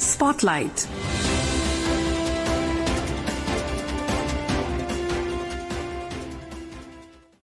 Spotlight.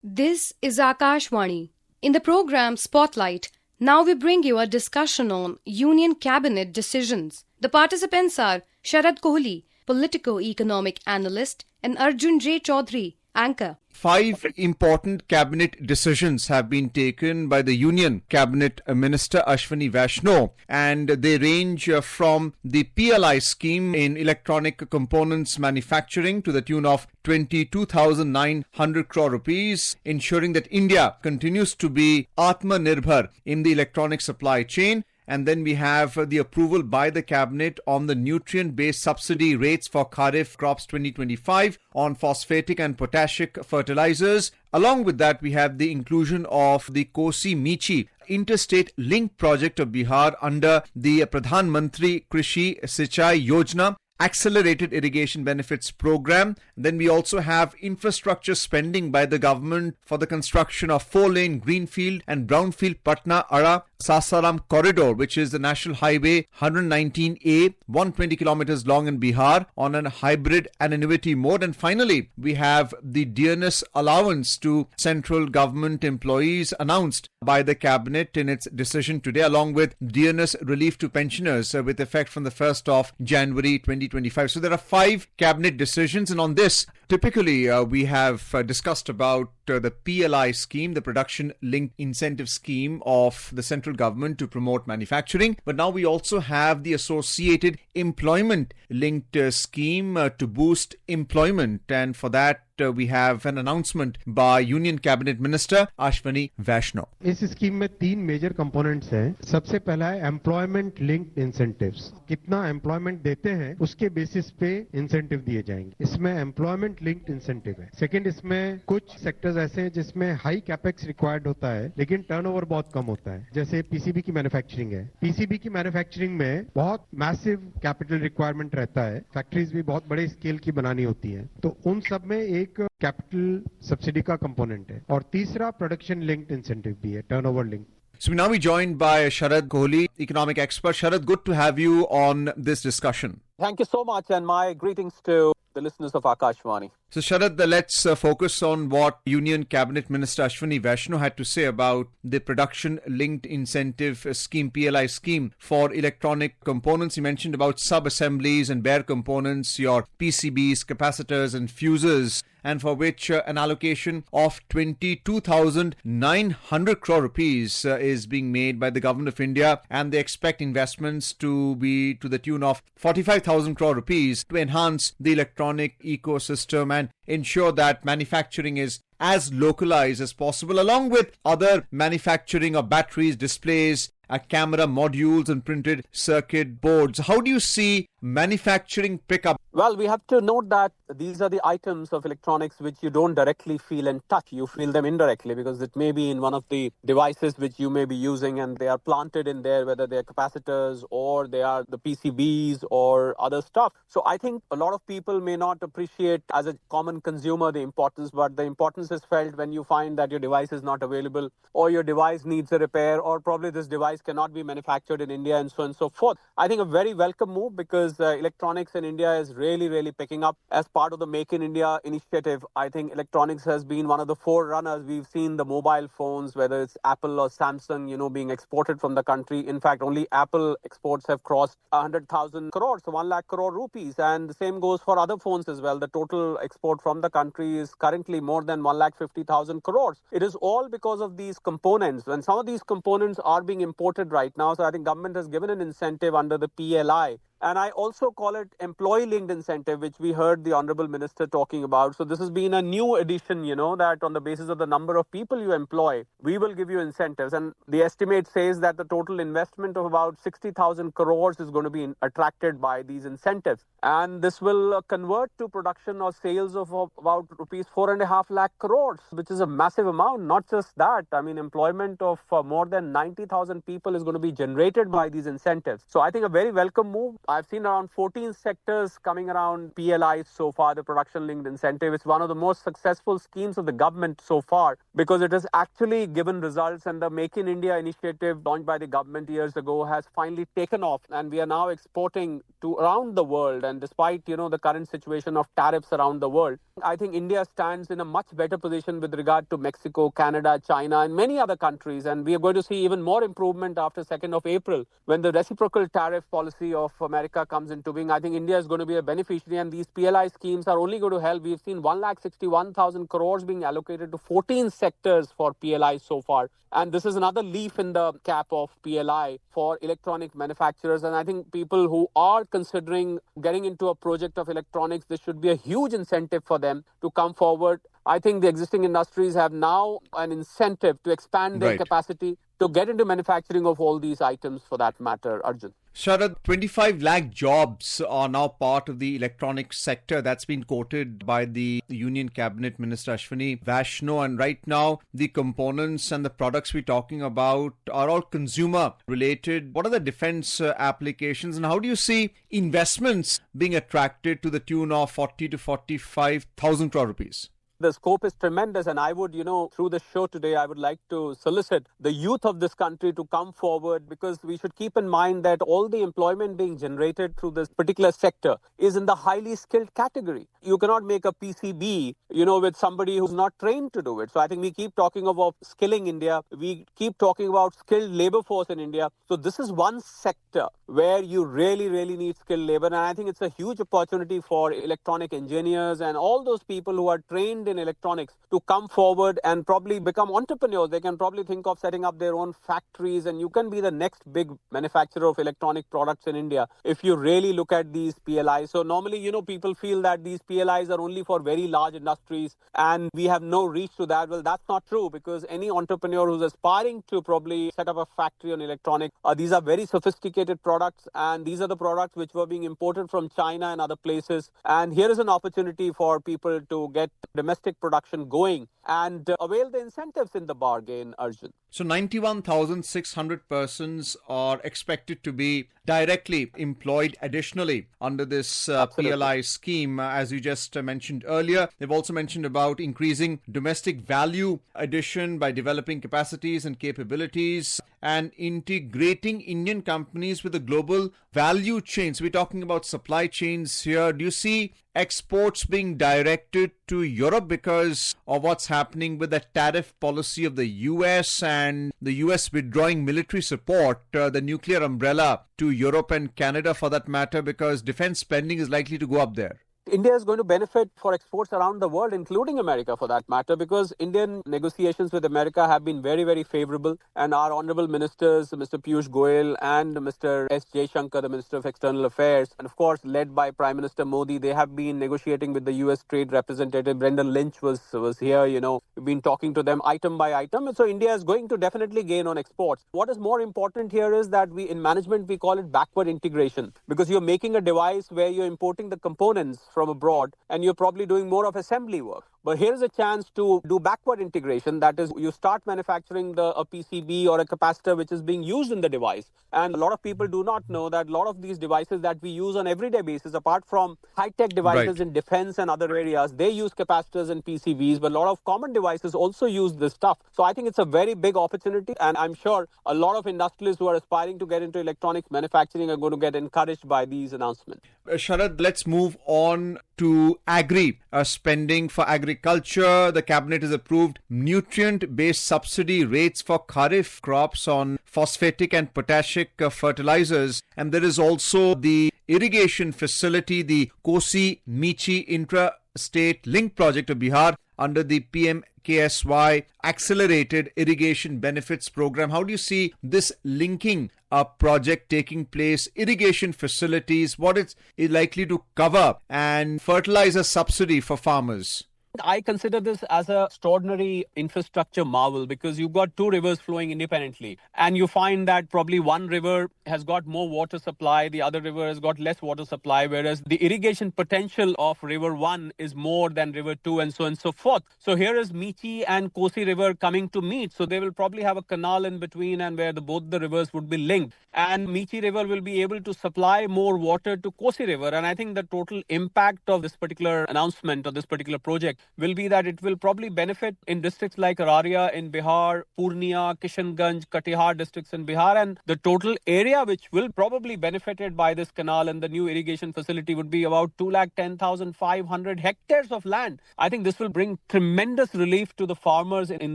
This is Akashvani. In the program Spotlight, now we bring you a discussion on Union Cabinet decisions. The participants are SHARAD KOHLI, Politico-Economic Analyst, and ARJUN Chaudhary, Anchor. 5 important cabinet decisions have been taken by the Union Cabinet Minister Ashwini Vaishnaw, and they range from the PLI scheme in electronic components manufacturing to the tune of 22,900 crore rupees, ensuring that India continues to be Atmanirbhar in the electronic supply chain. And then we have the approval by the Cabinet on the nutrient-based subsidy rates for Kharif crops 2025 on phosphatic and potassic fertilizers. Along with that, we have the inclusion of the Kosi-Michi interstate link project of Bihar under the Pradhan Mantri Krishi Sinchai Yojana accelerated irrigation benefits program. Then we also have infrastructure spending by the government for the construction of 4-lane greenfield and brownfield Patna Ara Sasaram corridor, which is the National Highway 119A, 120 kilometers long in Bihar on a hybrid and annuity mode. And finally, we have the dearness allowance to central government employees announced by the cabinet in its decision today, along with dearness relief to pensioners with effect from the 1st of January 2025. So there are 5 cabinet decisions, and on this, typically we have discussed about the PLI scheme, the production linked incentive scheme of the central government to promote manufacturing. But now we also have the associated employment linked scheme to boost employment. And for that, we have an announcement by Union Cabinet Minister Ashwini Vaishnaw. इस scheme में 3 major components हैं। सबसे पहला है employment linked incentives. कितना employment देते हैं उसके बेसिस पे इंसेंटिव दिए जाएंगे। इसमें एम्प्लॉयमेंट लिंक्ड इंसेंटिव है। सेकंड, इसमें कुछ सेक्टर्स ऐसे हैं जिसमें हाई कैपेक्स रिक्वायर्ड होता है लेकिन टर्नओवर बहुत कम होता है, जैसे पीसीबी की मैन्युफैक्चरिंग है। पीसीबी की मैन्युफैक्चरिंग में बहुत मैसिव कैपिटल रिक्वायरमेंट रहता है, फैक्ट्रीज भी बहुत बड़े स्केल की बनानी होती है, तो उन सब में एक कैपिटल सब्सिडी का कंपोनेंट है। और तीसरा प्रोडक्शन लिंक्ड इंसेंटिव भी है, turnover linked. So now we joined by Sharad Kohli, economic expert. Sharad, good to have you on this discussion. Thank you so much, and my greetings to the listeners of Akashvani. So Sharad, let's focus on what Union Cabinet Minister Ashwini Vaishnaw had to say about the production linked incentive scheme, PLI scheme for electronic components. He mentioned about sub-assemblies and bare components, your PCBs, capacitors and fuses, and for which an allocation of 22,900 crore rupees is being made by the Government of India, and they expect investments to be to the tune of 45,000 crore rupees to enhance the electronic ecosystem and ensure that manufacturing is as localized as possible, along with other manufacturing of batteries, displays, camera modules and printed circuit boards. How do you see manufacturing pick up? Well, we have to note that these are the items of electronics which you don't directly feel and touch. You feel them indirectly because it may be in one of the devices which you may be using, and they are planted in there, whether they are capacitors or they are the PCBs or other stuff. So I think a lot of people may not appreciate as a common consumer the importance, but the importance is felt when you find that your device is not available or your device needs a repair or probably this device cannot be manufactured in India and so on and so forth. I think a very welcome move because electronics in India is really picking up as part of the Make in India initiative. I think electronics has been one of the forerunners. We've seen the mobile phones, whether it's Apple or Samsung, being exported from the country. In fact, only Apple exports have crossed 100,000 crores, so 1 lakh crore rupees. And the same goes for other phones as well. The total export from the country is currently more than 1,50,000 crores. It is all because of these components. And some of these components are being imported right now. So I think government has given an incentive under the PLI. And I also call it employee-linked incentive, which we heard the Honorable Minister talking about. So this has been a new addition, that on the basis of the number of people you employ, we will give you incentives. And the estimate says that the total investment of about 60,000 crores is going to be attracted by these incentives. And this will convert to production or sales of about rupees 4.5 lakh crores, which is a massive amount. Not just that, employment of more than 90,000 people is going to be generated by these incentives. So I think a very welcome move. I've seen around 14 sectors coming around PLI so far, the production linked incentive. It's one of the most successful schemes of the government so far because it has actually given results, and the Make in India initiative launched by the government years ago has finally taken off, and we are now exporting to around the world. And despite, the current situation of tariffs around the world, I think India stands in a much better position with regard to Mexico, Canada, China, and many other countries. And we are going to see even more improvement after 2nd of April when the reciprocal tariff policy of America comes into being. I think India is going to be a beneficiary, and these PLI schemes are only going to help. We've seen 161,000 crores being allocated to 14 sectors for PLI so far. And this is another leaf in the cap of PLI for electronic manufacturers. And I think people who are considering getting into a project of electronics, this should be a huge incentive for them to come forward. I think the existing industries have now an incentive to expand their capacity to get into manufacturing of all these items for that matter, Arjun. Sharad, 25 lakh jobs are now part of the electronics sector. That's been quoted by the Union Cabinet Minister Ashwini Vaishnaw. And right now, the components and the products we're talking about are all consumer related. What are the defense applications, and how do you see investments being attracted to the tune of 40 to 45,000 crore rupees? The scope is tremendous, and I would, through the show today, I would like to solicit the youth of this country to come forward, because we should keep in mind that all the employment being generated through this particular sector is in the highly skilled category. You cannot make a PCB, with somebody who's not trained to do it. So I think we keep talking about skilling India. We keep talking about skilled labor force in India. So this is one sector where you really, really need skilled labor. And I think it's a huge opportunity for electronic engineers and all those people who are trained in electronics to come forward and probably become entrepreneurs. They can probably think of setting up their own factories, and you can be the next big manufacturer of electronic products in India if you really look at these PLIs. So normally, people feel that these PLIs are only for very large industries and we have no reach to that. Well, that's not true, because any entrepreneur who's aspiring to probably set up a factory on electronics, these are very sophisticated products, and these are the products which were being imported from China and other places. And here is an opportunity for people to get domestic production going and avail the incentives in the bargain, Arjun. So 91,600 persons are expected to be directly employed additionally under this PLI scheme, as you just mentioned earlier. They've also mentioned about increasing domestic value addition by developing capacities and capabilities and integrating Indian companies with the global value chains. We're talking about supply chains here. Do you see exports being directed to Europe because of what's happening with the tariff policy of the US and the US withdrawing military support, the nuclear umbrella, to Europe and Canada for that matter, because defense spending is likely to go up there? India is going to benefit for exports around the world, including America for that matter, because Indian negotiations with America have been very, very favorable. And our honorable ministers, Mr. Piyush Goyal and Mr. S. Jaishankar, the Minister of External Affairs, and of course led by Prime Minister Modi, they have been negotiating with the US Trade Representative. Brendan Lynch was here, we've been talking to them item by item. And so India is going to definitely gain on exports. What is more important here is that in management, we call it backward integration, because you're making a device where you're importing the components from abroad and you're probably doing more of assembly work. But here's a chance to do backward integration. That is, you start manufacturing a PCB or a capacitor which is being used in the device. And a lot of people do not know that a lot of these devices that we use on everyday basis, apart from high-tech devices in defense and other areas, they use capacitors and PCBs, but a lot of common devices also use this stuff. So I think it's a very big opportunity, and I'm sure a lot of industrialists who are aspiring to get into electronics manufacturing are going to get encouraged by these announcements. Sharad, let's move on to agri spending for agriculture. The cabinet has approved nutrient-based subsidy rates for kharif crops on phosphatic and potassic fertilizers, and there is also the irrigation facility, the Kosi Michi Intra-State Link Project of Bihar under the PM-KSY Accelerated Irrigation Benefits Program. How do you see this linking a project taking place, irrigation facilities, what it's likely to cover, and fertilizer subsidy for farmers? I consider this as an extraordinary infrastructure marvel because you've got two rivers flowing independently. And you find that probably one river has got more water supply, the other river has got less water supply, whereas the irrigation potential of River 1 is more than River 2 and so on and so forth. So here is Michi and Kosi River coming to meet. So they will probably have a canal in between and where both the rivers would be linked. And Michi River will be able to supply more water to Kosi River. And I think the total impact of this particular announcement or this particular project will be that it will probably benefit in districts like Araria in Bihar, Purnia, Kishanganj, Katihar districts in Bihar, and the total area which will probably benefited by this canal and the new irrigation facility would be about 210,500 hectares of land. I think this will bring tremendous relief to the farmers in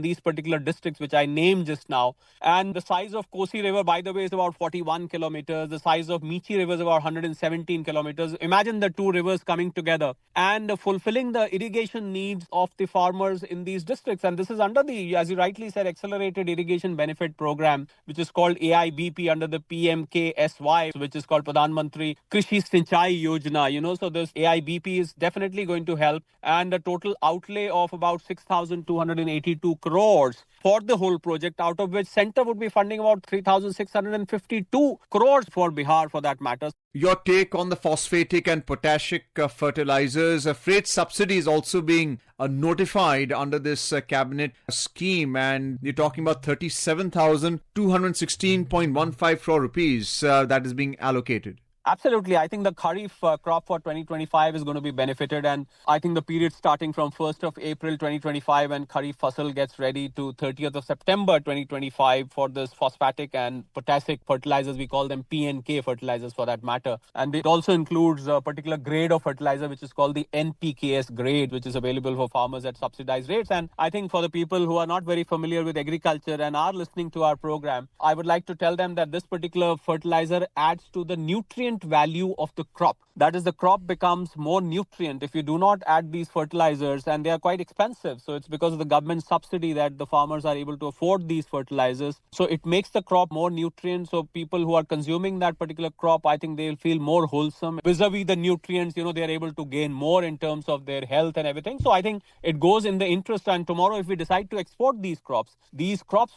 these particular districts which I named just now. And the size of Kosi River, by the way, is about 41 kilometers. The size of Michi River is about 117 kilometers. Imagine the two rivers coming together and fulfilling the irrigation needs of the farmers in these districts. And this is under the, as you rightly said, Accelerated Irrigation Benefit Program, which is called AIBP under the PMKSY, which is called Pradhan Mantri Krishi Sinchai Yojana. So this AIBP is definitely going to help. And a total outlay of about 6,282 crores for the whole project, out of which center would be funding about 3,652 crores for Bihar for that matter. Your take on the phosphatic and potassic fertilizers. Freight subsidy is also being notified under this cabinet scheme, and you're talking about 37,216.15 crore rupees that is being allocated. Absolutely. I think the Kharif crop for 2025 is going to be benefited, and I think the period starting from 1st of April 2025 and Kharif Fasal gets ready to 30th of September 2025 for this phosphatic and potassic fertilizers. We call them PNK fertilizers for that matter. And it also includes a particular grade of fertilizer which is called the NPKS grade, which is available for farmers at subsidized rates. And I think for the people who are not very familiar with agriculture and are listening to our program, I would like to tell them that this particular fertilizer adds to the nutrient value of the crop. That is, the crop becomes more nutrient if you do not add these fertilizers, and they are quite expensive. So it's because of the government subsidy that the farmers are able to afford these fertilizers. So it makes the crop more nutrient. So people who are consuming that particular crop, I think they'll feel more wholesome. Vis-a-vis the nutrients, they are able to gain more in terms of their health and everything. So I think it goes in the interest. And tomorrow, if we decide to export these crops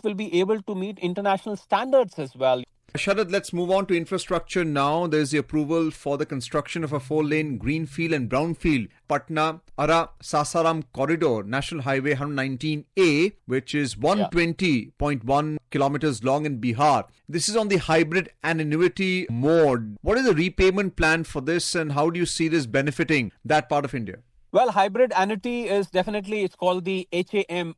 will be able to meet international standards as well. Sharad, let's move on to infrastructure now. There's the approval for the construction of a 4-lane greenfield and brownfield Patna-Ara-Sasaram corridor, National Highway 119A, which is 120.1 kilometers long in Bihar. This is on the hybrid annuity mode. What is the repayment plan for this, and how do you see this benefiting that part of India? Well, hybrid annuity is definitely, it's called the HAM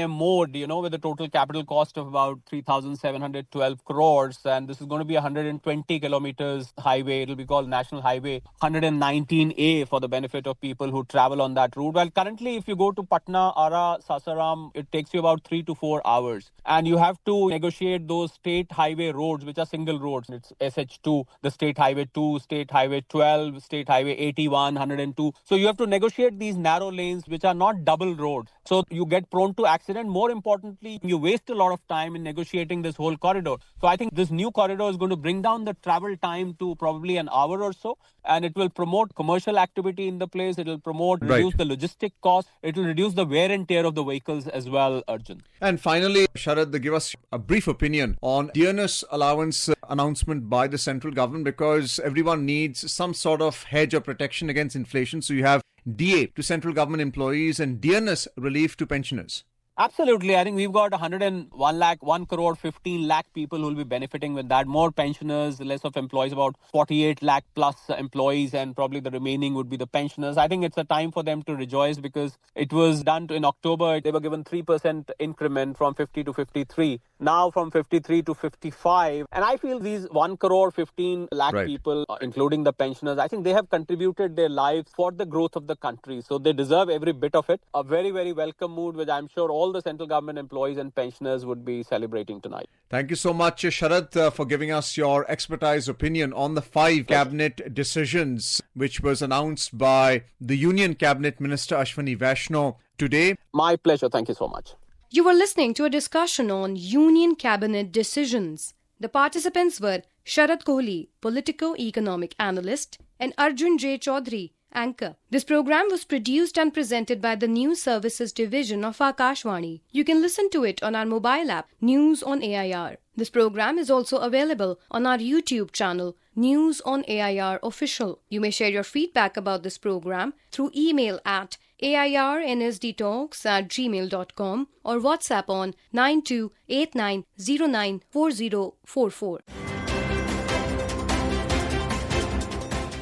mode, with a total capital cost of about 3,712 crores. And this is going to be 120 kilometers highway. It will be called National Highway 119A for the benefit of people who travel on that route. Well, currently, if you go to Patna, Ara, Sasaram, it takes you about 3 to 4 hours. And you have to negotiate those state highway roads, which are single roads. It's SH2, the State Highway 2, State Highway 12, State Highway 81, 102. So you have to negotiate these narrow lanes which are not double roads. So you get prone to accident. More importantly, you waste a lot of time in negotiating this whole corridor. So I think this new corridor is going to bring down the travel time to probably an hour or so. And it will promote commercial activity in the place. It will reduce the logistic cost. It will reduce the wear and tear of the vehicles as well, Arjun. And finally, Sharad, give us a brief opinion on dearness allowance announcement by the central government, because everyone needs some sort of hedge or protection against inflation. So you have DA to central government employees and dearness relief to pensioners. Absolutely. I think we've got 1 crore 15 lakh people who will be benefiting with that. More pensioners, less of employees, about 48 lakh plus employees, and probably the remaining would be the pensioners. I think it's a time for them to rejoice because it was done in October. They were given 3% increment from 50 to 53. Now from 53 to 55. And I feel these 1 crore 15 lakh people, including the pensioners, I think they have contributed their lives for the growth of the country. So they deserve every bit of it. A very, very welcome mood, which I'm sure all the central government employees and pensioners would be celebrating tonight. Thank you so much, Sharad, for giving us your expertise opinion on the 5 cabinet decisions which was announced by the Union Cabinet Minister Ashwani Vaishnaw today. My pleasure. Thank you so much. You were listening to a discussion on Union Cabinet decisions. The participants were SHARAD KOHLI, Politico-Economic Analyst, and ARJUN J. Chaudhary, Anchor. This program was produced and presented by the News Services Division of Akashvani. You can listen to it on our mobile app, News on AIR. This program is also available on our YouTube channel, News on AIR Official. You may share your feedback about this program through email at airnsdtalks@gmail.com or WhatsApp on 9289094044.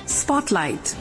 Spotlight.